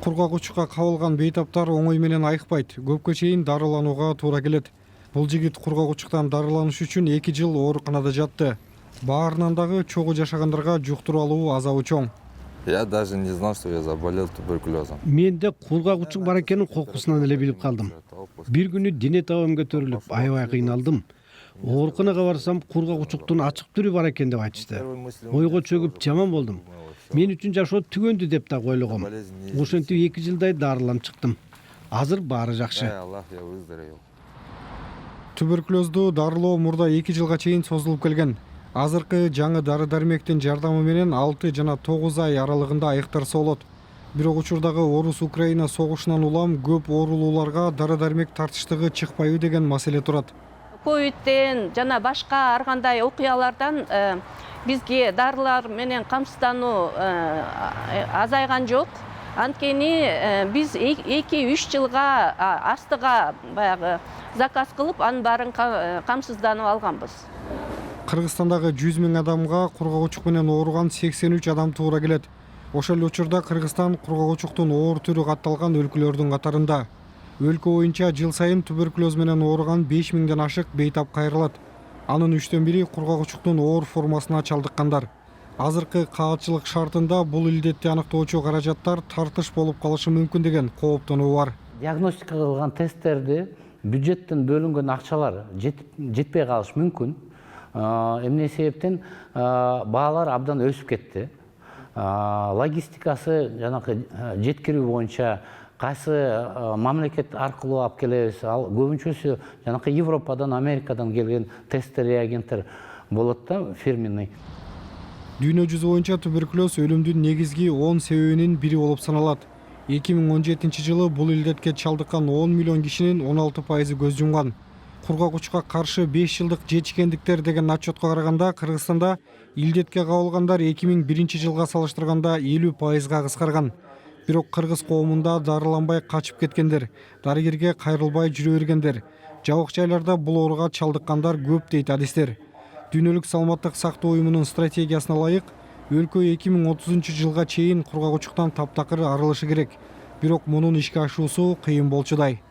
Кургак учукка кабылган бейтаптар оңой менен айыкпайт. Көпкө чейин дарыланууга туура келет. Бул жигит кургак учуктан дарыланыш үчүн 2 жыл ооруканада жатты. Баарынан дагы чогуу жашагандарга жуктуруу алуу азабы чоң. Я даже не знал, что я заболел туберкулезом. Менде кургак учук бар экенин кокусунан эле билип калдым. Бир күнү дене табам көтөрүлүп, аябай кыйналдым. Ооруканага барсам, кургак учуктун ачык түрү бар экен деп айтышты. Ойго чөгүп жаман болдум. Мен үчүн жашоо түгөндү деп так ойлогом. Ошентип 2 жылдай дарыланып чыктым. Азыр баары жакшы. Аллах, я выздоровел. Туберкулезду дарылоо мурда 2 жылга чейин созулуп келген. Азыркы жаңы дары-дармектин жардамы менен 6 жана 9 ай аралыгында айыктырса болот. Бирок учурдагы Орус-Украина согушунан улам көп оорулууларга дары-дармек тартыштыгы чыкпайбы деген маселе турат. Ковидтен жана башка ар кандай окуялардан бизге дарылар менен камсыздануу азайган жок. Анткени биз 2-3 жылга астыга баягы заказ кылып, анын баарын камсызданып алганбыз. Кыргызстандагы 100 000 адамга кургак учук менен ооруган 83 адам туура келет. Ошол эле учурда Кыргызстан кургак учуктун оор түрү катталган өлкөлөрдүн катарында. Өлкө боюнча жыл сайын туберкулез менен ооруган 5000ден ашык бейтап кайрылат. Анын 3/4 кургак учуктун оор формасына чалдыккандар. Азыркы каалчылык шартында бул илдетти аныктоочу каражаттар тартыш болуп калышы мүмкүн деген кооптонуу бар. Диагностика кылган тесттерди бюджеттен бөлүнгөн акчалар жетпей калышы мүмкүн. Эмне себептен баалар абдан өсүп кетти. Логистикасы жанакы жеткирүү боюнча кайсы мамлекет аркылуу алып келебиз, ал көбүнчөсү жанакы Европадан, Америкадан келген тесттер, реагенттер болот да, фирменный. Дүйнө жүзү боюнча туберкулез өлүмдүн негизги 10 себебинин бири болуп саналат. 2017 жылы бул илдетке чалдыккан 10 миллион кишинин 16% көз жумган. Кургак учукка каршы 5 жылдык жечкендиктер деген отчетко караганда Кыргызстанда илдетке кабылгандар 2001 жылга салыштырганда 50%га кыскарган. Бирок кыргыз коомунда дарыланбай качып кеткендер, дарыгерге кайрылбай жүрө бергендер, жабык жайларда бул ооруга чалдыккандар көп дейт адистер. Дүйнөлүк саламаттык сактоо уюмунун стратегиясына ылайык, өлкө 2030 жылга чейин кургак учуктан таптакыр арылышы керек. Бирок мунун ишке ашуусу кыйын болчудай.